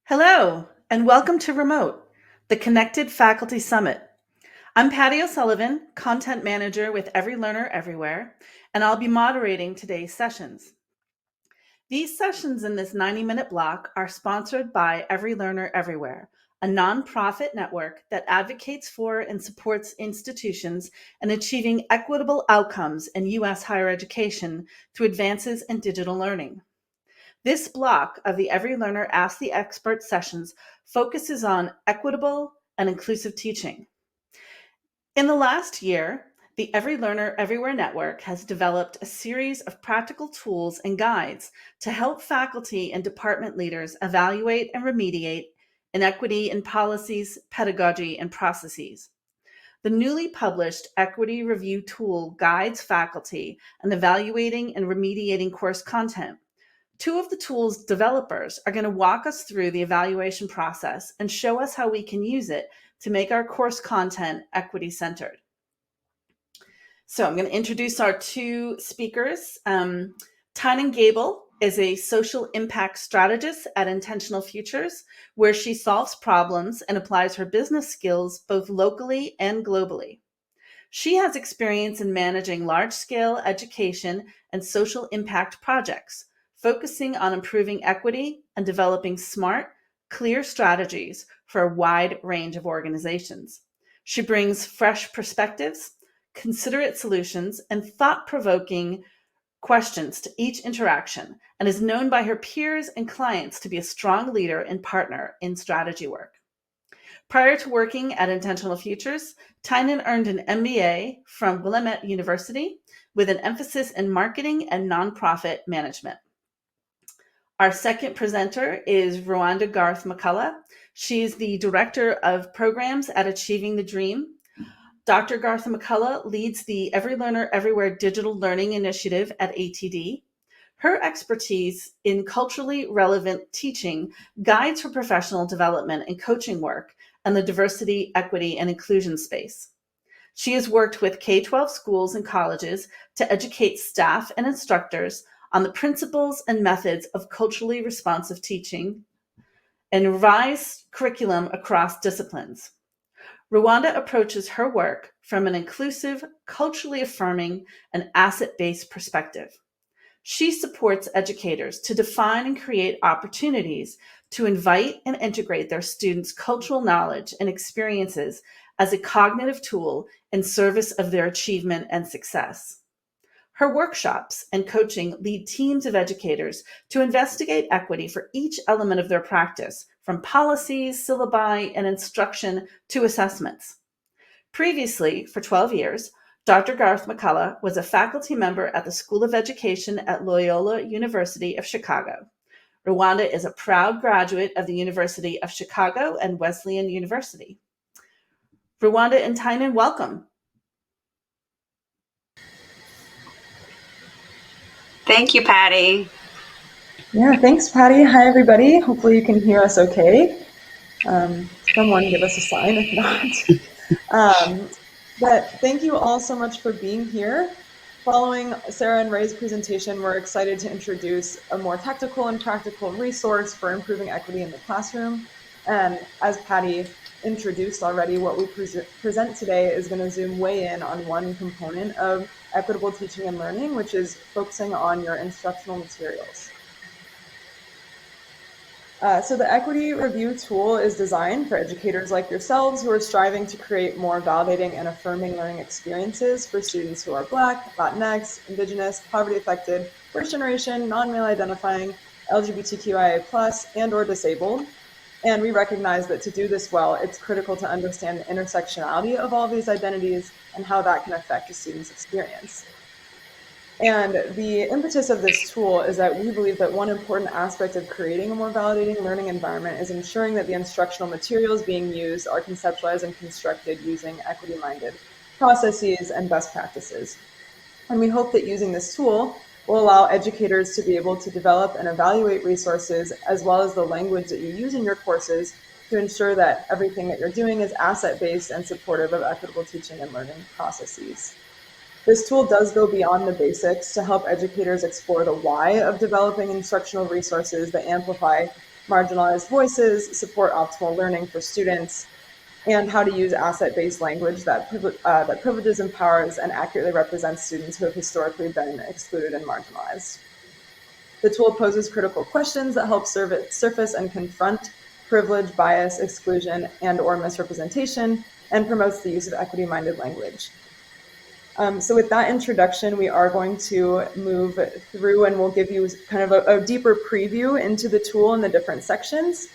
Hello, and welcome to Remote, the Connected Faculty Summit. I'm Patty O'Sullivan, Content Manager with Every Learner Everywhere, and I'll be moderating today's sessions. These sessions in this 90-minute block are sponsored by Every Learner Everywhere, a nonprofit network that advocates for and supports institutions in achieving equitable outcomes in U.S. higher education through advances in digital learning. This block of the Every Learner Ask the Expert sessions focuses on equitable and inclusive teaching. In the last year, the Every Learner Everywhere network has developed a series of practical tools and guides to help faculty and department leaders evaluate and remediate inequity in policies, pedagogy, and processes. The newly published Equity Review Tool guides faculty in evaluating and remediating course content. Two of the tool's developers are going to walk us through the evaluation process and show us how we can use it to make our course content equity-centered. So I'm going to introduce our two speakers. Tynan Gable is a social impact strategist at Intentional Futures, where she solves problems and applies her business skills both locally and globally. She has experience in managing large-scale education and social impact projects, focusing on improving equity and developing smart, clear strategies for a wide range of organizations. She brings fresh perspectives, considerate solutions, and thought-provoking questions to each interaction, and is known by her peers and clients to be a strong leader and partner in strategy work. Prior to working at Intentional Futures, Tynan earned an MBA from Willamette University with an emphasis in marketing and nonprofit management. Our second presenter is Rwanda Garth-McCullough. She's the Director of Programs at Achieving the Dream. Dr. Garth-McCullough leads the Every Learner Everywhere Digital Learning Initiative at ATD. Her expertise in culturally relevant teaching guides her professional development and coaching work in the diversity, equity, and inclusion space. She has worked with K-12 schools and colleges to educate staff and instructors on the principles and methods of culturally responsive teaching and revise curriculum across disciplines. Rwanda approaches her work from an inclusive, culturally affirming, and asset-based perspective. She supports educators to define and create opportunities to invite and integrate their students' cultural knowledge and experiences as a cognitive tool in service of their achievement and success. Her workshops and coaching lead teams of educators to investigate equity for each element of their practice, from policies, syllabi, and instruction to assessments. Previously, for 12 years, Dr. Garth-McCullough was a faculty member at the School of Education at Loyola University of Chicago. Rwanda is a proud graduate of the University of Chicago and Wesleyan University. Rwanda and Tynan, welcome. Thank you, Patty. Yeah, thanks, Patty. Hi, everybody. Hopefully you can hear us okay. Someone give us a sign if not. But thank you all so much for being here. Following Sarah and Ray's presentation, we're excited to introduce a more tactical and practical resource for improving equity in the classroom. And as Patty introduced already, what we present today is going to zoom way in on one component of equitable teaching and learning, which is focusing on your instructional materials. So the Equity Review Tool is designed for educators like yourselves who are striving to create more validating and affirming learning experiences for students who are Black, Latinx, Indigenous, poverty-affected, first generation, non-male identifying, LGBTQIA+, and or disabled. And we recognize that to do this well, it's critical to understand the intersectionality of all these identities and how that can affect a student's experience. And the impetus of this tool is that we believe that one important aspect of creating a more validating learning environment is ensuring that the instructional materials being used are conceptualized and constructed using equity-minded processes and best practices. And we hope that using this tool will allow educators to be able to develop and evaluate resources as well as the language that you use in your courses to ensure that everything that you're doing is asset-based and supportive of equitable teaching and learning processes. This tool does go beyond the basics to help educators explore the why of developing instructional resources that amplify marginalized voices, support optimal learning for students, and how to use asset-based language that privileges, empowers, and accurately represents students who have historically been excluded and marginalized. The tool poses critical questions that help surface and confront privilege, bias, exclusion, and/or misrepresentation, and promotes the use of equity-minded language. So with that introduction, we are going to move through and we'll give you kind of a deeper preview into the tool and the different sections.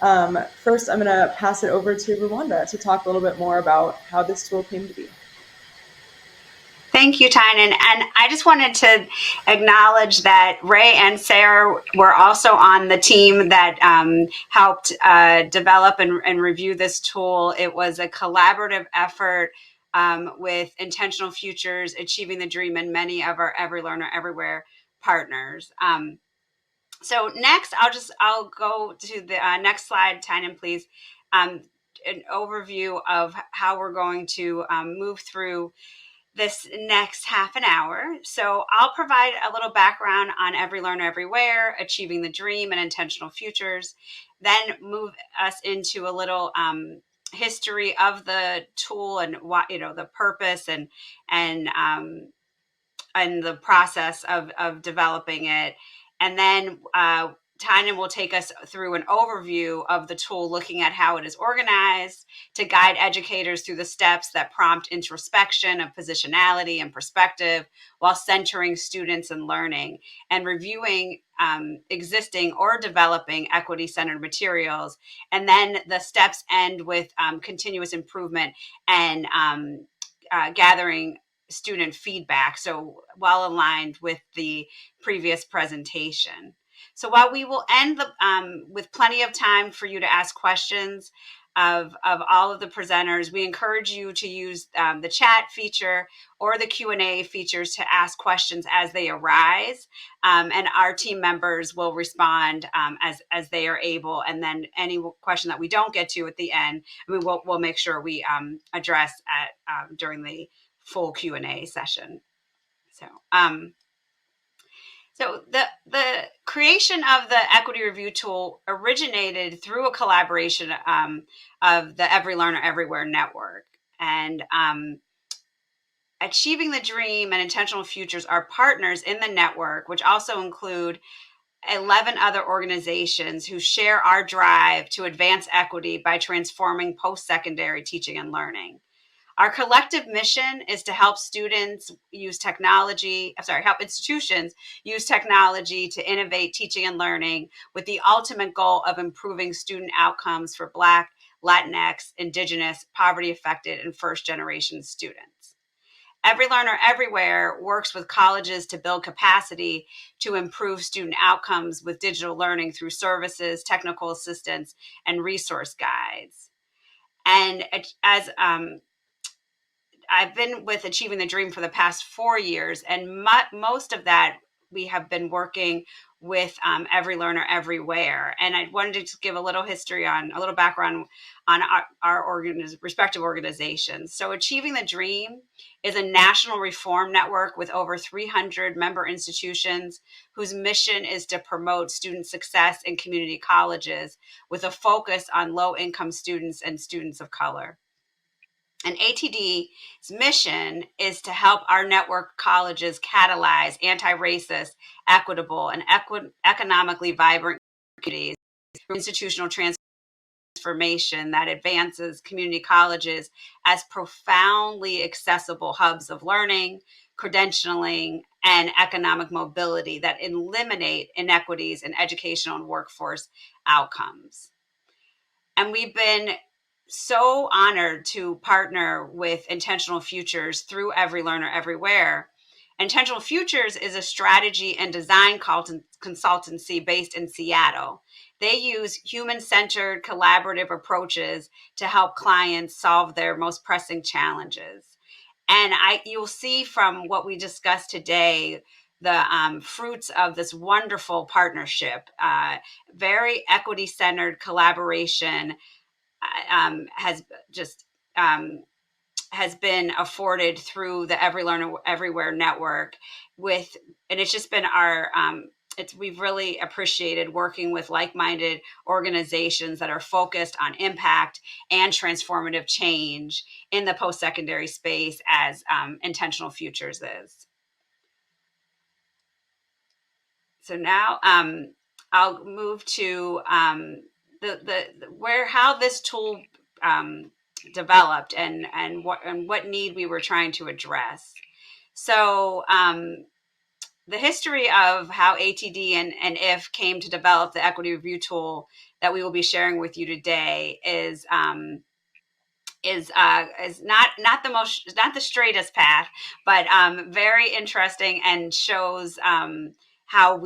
First, I'm going to pass it over to Rwanda to talk a little bit more about how this tool came to be. Thank you, Tynan. And I just wanted to acknowledge that Ray and Sarah were also on the team that helped develop and review this tool. It was a collaborative effort with Intentional Futures, Achieving the Dream, and many of our Every Learner Everywhere partners. So next, I'll go to the next slide, Tynan, please. An overview of how we're going to move through this next half an hour. So I'll provide a little background on Every Learner Everywhere, Achieving the Dream, and Intentional Futures, then move us into a little history of the tool and what, the purpose and the process of developing it. And then Tynan will take us through an overview of the tool, looking at how it is organized to guide educators through the steps that prompt introspection of positionality and perspective while centering students and learning, and reviewing existing or developing equity-centered materials. And then the steps end with continuous improvement and gathering student feedback, so well aligned with the previous presentation. So while we will end with plenty of time for you to ask questions of all of the presenters, we encourage you to use the chat feature or the Q&A features to ask questions as they arise, and our team members will respond as they are able. And then any question that we don't get to at the end, we'll make sure we address during the full Q&A session. So the creation of the equity review tool originated through a collaboration of the Every Learner Everywhere network. And Achieving the Dream and Intentional Futures are partners in the network, which also include 11 other organizations who share our drive to advance equity by transforming post-secondary teaching and learning. Our collective mission is to help institutions use technology to innovate teaching and learning with the ultimate goal of improving student outcomes for Black, Latinx, Indigenous, poverty-affected, and first-generation students. Every Learner Everywhere works with colleges to build capacity to improve student outcomes with digital learning through services, technical assistance, and resource guides. And as I've been with Achieving the Dream for the past 4 years, and most of that we have been working with Every Learner Everywhere. And I wanted to just give a little background on our respective organizations. So Achieving the Dream is a national reform network with over 300 member institutions whose mission is to promote student success in community colleges with a focus on low-income students and students of color. And ATD's mission is to help our network colleges catalyze anti-racist, equitable, and economically vibrant communities through institutional transformation that advances community colleges as profoundly accessible hubs of learning, credentialing, and economic mobility that eliminate inequities in educational and workforce outcomes. And we've been so honored to partner with Intentional Futures through Every Learner Everywhere. Intentional Futures is a strategy and design consultancy based in Seattle. They use human-centered collaborative approaches to help clients solve their most pressing challenges. And you'll see from what we discussed today, the fruits of this wonderful partnership, very equity-centered collaboration has been afforded through the Every Learner Everywhere network and it's just been our we've really appreciated working with like-minded organizations that are focused on impact and transformative change in the post-secondary space, as Intentional Futures is. So now I'll move to how this tool developed and what need we were trying to address. So the history of how ATD and IF came to develop the equity review tool that we will be sharing with you today is not the straightest path, but very interesting, and shows how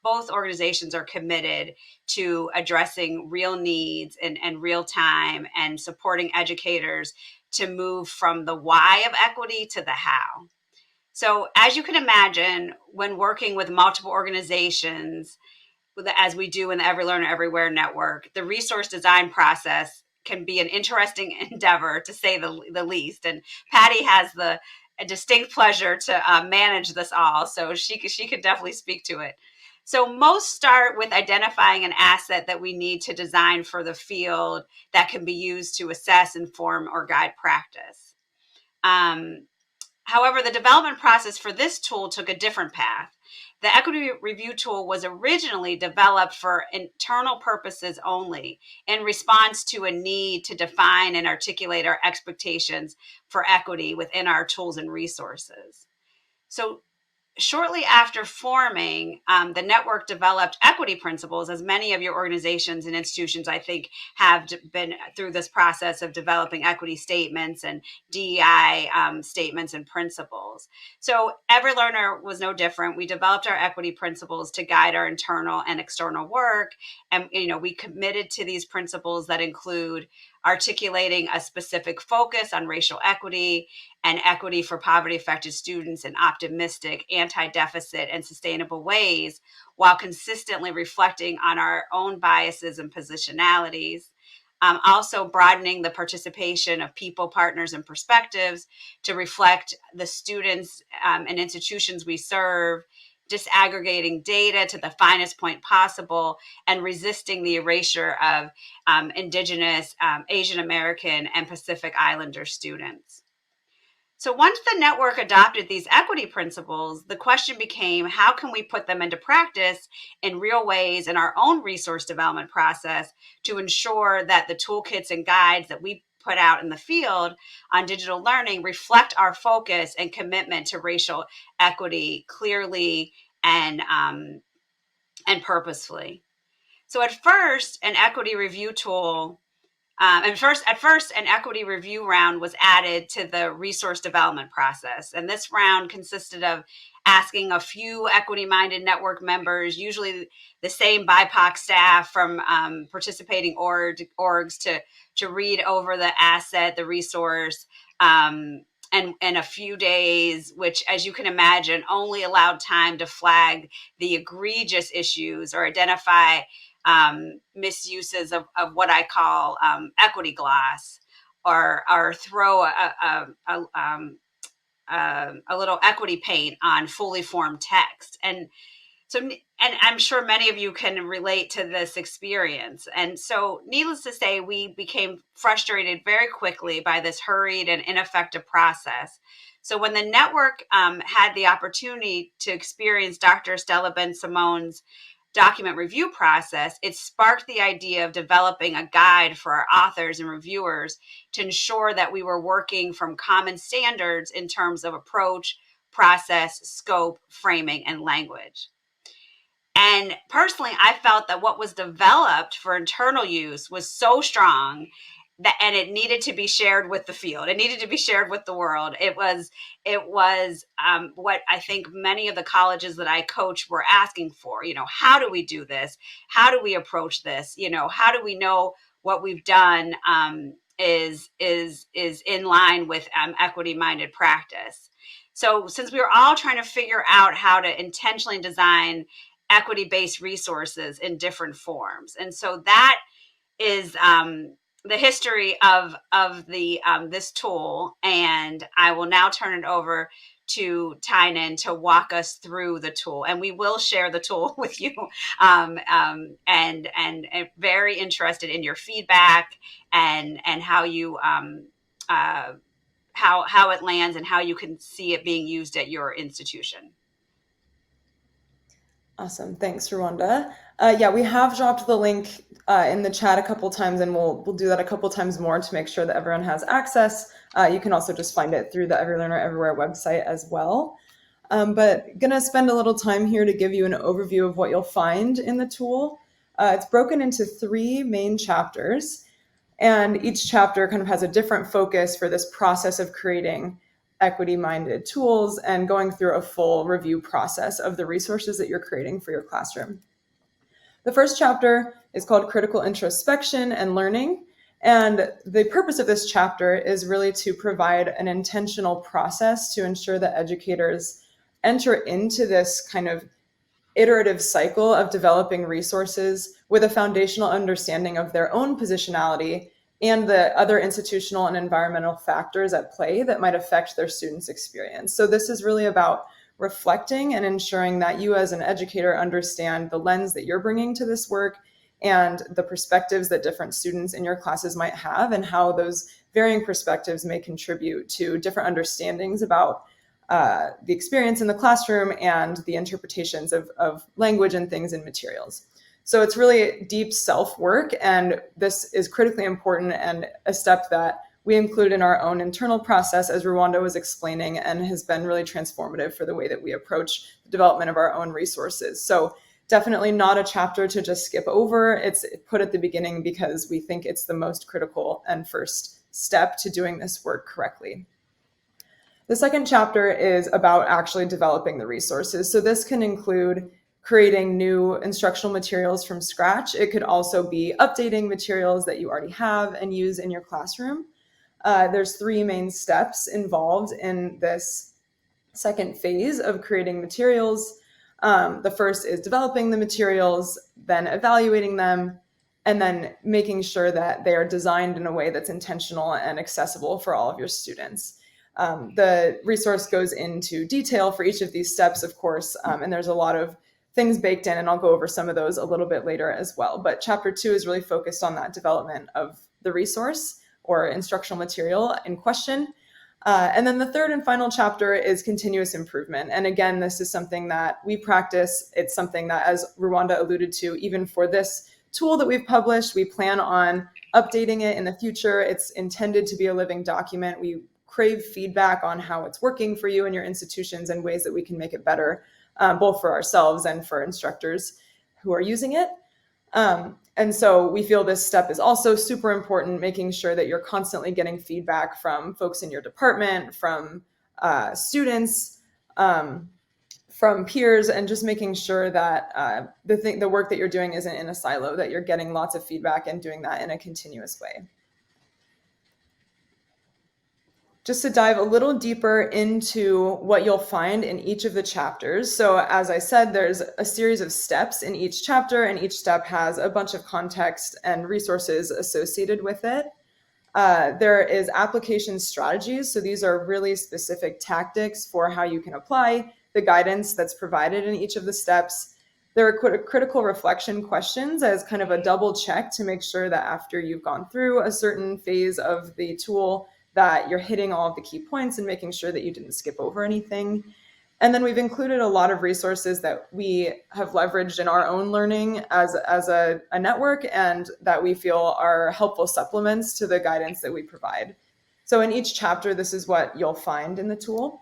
both organizations are committed to addressing real needs and real time, and supporting educators to move from the why of equity to the how. So as you can imagine, when working with multiple organizations, as we do in the Every Learner Everywhere network, the resource design process can be an interesting endeavor, to say the least. And Patty has a distinct pleasure to manage this all, so she could definitely speak to it. So most start with identifying an asset that we need to design for the field that can be used to assess, inform, or guide practice. However, the development process for this tool took a different path. The equity review tool was originally developed for internal purposes only, in response to a need to define and articulate our expectations for equity within our tools and resources. So shortly after forming, the network developed equity principles, as many of your organizations and institutions, I think, have been through this process of developing equity statements and DEI statements and principles. So Every Learner was no different. We developed our equity principles to guide our internal and external work. And, we committed to these principles that include articulating a specific focus on racial equity and equity for poverty-affected students in optimistic, anti-deficit, and sustainable ways, while consistently reflecting on our own biases and positionalities. Also broadening the participation of people, partners, and perspectives to reflect the students and institutions we serve, disaggregating data to the finest point possible, and resisting the erasure of Indigenous, Asian American, and Pacific Islander students. So once the network adopted these equity principles, the question became, how can we put them into practice in real ways in our own resource development process to ensure that the toolkits and guides that we put out in the field on digital learning reflect our focus and commitment to racial equity clearly and purposefully. So at first, an equity review tool at first, an equity review round was added to the resource development process. And this round consisted of asking a few equity-minded network members, usually the same BIPOC staff from participating orgs, to read over the asset, the resource, and a few days, which, as you can imagine, only allowed time to flag the egregious issues or identify misuses of what I call equity gloss, or throw a little equity paint on fully formed text. And I'm sure many of you can relate to this experience. And so, needless to say, we became frustrated very quickly by this hurried and ineffective process. So when the network had the opportunity to experience Dr. Stella Ben-Simone's document review process, it sparked the idea of developing a guide for our authors and reviewers to ensure that we were working from common standards in terms of approach, process, scope, framing, and language. And personally, I felt that what was developed for internal use was so strong and it needed to be shared with the field. It needed to be shared with the world. It was what I think many of the colleges that I coach were asking for. How do we do this? How do we approach this? How do we know what we've done is in line with equity-minded practice? So since we were all trying to figure out how to intentionally design equity-based resources in different forms, and so that is the history of the this tool. And I will now turn it over to Tynan to walk us through the tool, and we will share the tool with you. And very interested in your feedback and how you how it lands and how you can see it being used at your institution. Awesome. Thanks, Rwanda. Yeah, we have dropped the link in the chat a couple times, and we'll do that a couple times more to make sure that everyone has access. You can also just find it through the Every Learner Everywhere website as well. But gonna spend a little time here to give you an overview of what you'll find in the tool. It's broken into 3 main chapters, and each chapter kind of has a different focus for this process of creating equity-minded tools and going through a full review process of the resources that you're creating for your classroom. The first chapter is called Critical Introspection and Learning. And the purpose of this chapter is really to provide an intentional process to ensure that educators enter into this kind of iterative cycle of developing resources with a foundational understanding of their own positionality and the other institutional and environmental factors at play that might affect their students' experience. So this is really about reflecting and ensuring that you as an educator understand the lens that you're bringing to this work and the perspectives that different students in your classes might have, and how those varying perspectives may contribute to different understandings about the experience in the classroom and the interpretations of language and things in materials. So it's really deep self-work, and this is critically important and a step that we include in our own internal process, as Rwanda was explaining, and has been really transformative for the way that we approach the development of our own resources. So definitely not a chapter to just skip over. It's put at the beginning because we think it's the most critical and first step to doing this work correctly. The second chapter is about actually developing the resources. So this can include creating new instructional materials from scratch. It could also be updating materials that you already have and use in your classroom. There's 3 main steps involved in this second phase of creating materials. The first is developing the materials, then evaluating them, and then making sure that they are designed in a way that's intentional and accessible for all of your students. The resource goes into detail for each of these steps, of course, and there's a lot of things baked in, and I'll go over some of those a little bit later as well. But chapter 2 is really focused on that development of the resource or instructional material in question. And then the third and final chapter is continuous improvement. And again, this is something that we practice. It's something that, as Rwanda alluded to, even for this tool that we've published, we plan on updating it in the future. It's intended to be a living document. We crave feedback on how it's working for you and your institutions and ways that we can make it better, both for ourselves and for instructors who are using it. And so we feel this step is also super important, making sure that you're constantly getting feedback from folks in your department, from students, from peers, and just making sure that the work that you're doing isn't in a silo, that you're getting lots of feedback and doing that in a continuous way. Just to dive a little deeper into what you'll find in each of the chapters. So as I said, there's a series of steps in each chapter, and each step has a bunch of context and resources associated with it. There is application strategies. So these are really specific tactics for how you can apply the guidance that's provided in each of the steps. There are critical reflection questions as kind of a double check to make sure that after you've gone through a certain phase of the tool, that you're hitting all of the key points and making sure that you didn't skip over anything. And then we've included a lot of resources that we have leveraged in our own learning as a network, and that we feel are helpful supplements to the guidance that we provide. So in each chapter, this is what you'll find in the tool.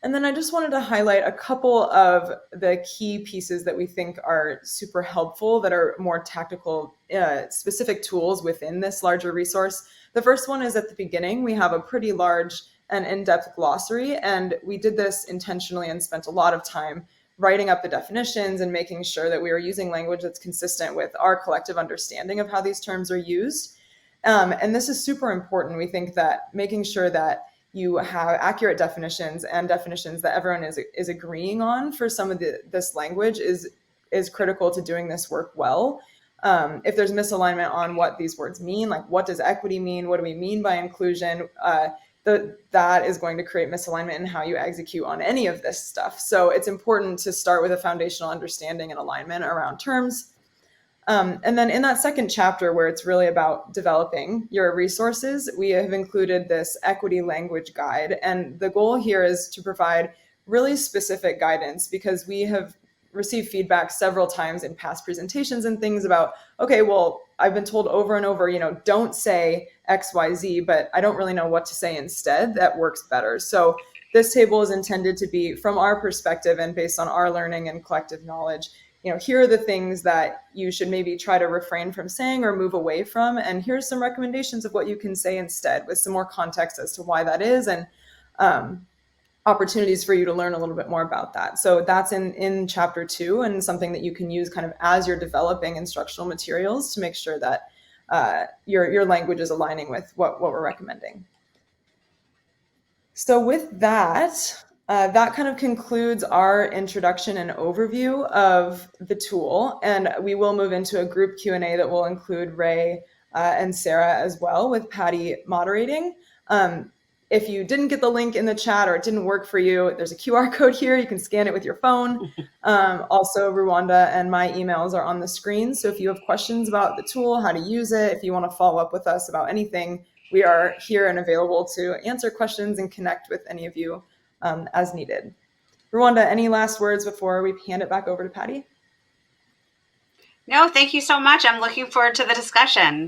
And then I just wanted to highlight a couple of the key pieces that we think are super helpful, that are more tactical, specific tools within this larger resource. The first one is at the beginning. We have a pretty large and in-depth glossary, and we did this intentionally and spent a lot of time writing up the definitions and making sure that we are using language that's consistent with our collective understanding of how these terms are used. And this is super important. We think that making sure that you have accurate definitions and definitions that everyone is agreeing on for some of this language is critical to doing this work well. If there's misalignment on what these words mean, like what does equity mean? What do we mean by inclusion? that is going to create misalignment in how you execute on any of this stuff. So it's important to start with a foundational understanding and alignment around terms. And then in that second chapter, where it's really about developing your resources, we have included this equity language guide. And the goal here is to provide really specific guidance, because we have received feedback several times in past presentations and things about, okay, well, I've been told over and over, don't say XYZ, but I don't really know what to say instead that works better. So this table is intended to be, from our perspective and based on our learning and collective knowledge, here are the things that you should maybe try to refrain from saying or move away from. And here's some recommendations of what you can say instead, with some more context as to why that is, and opportunities for you to learn a little bit more about that. So that's in chapter 2, and something that you can use kind of as you're developing instructional materials to make sure that your language is aligning with what we're recommending. So with that, that kind of concludes our introduction and overview of the tool, and we will move into a group Q&A that will include Ray and Sarah as well, with Patty moderating. If you didn't get the link in the chat or it didn't work for you, there's a QR code here. You can scan it with your phone. Also, Rwanda and my emails are on the screen. So if you have questions about the tool, how to use it, if you want to follow up with us about anything, we are here and available to answer questions and connect with any of you as needed. Rwanda, any last words before we hand it back over to Patty? No, thank you so much. I'm looking forward to the discussion.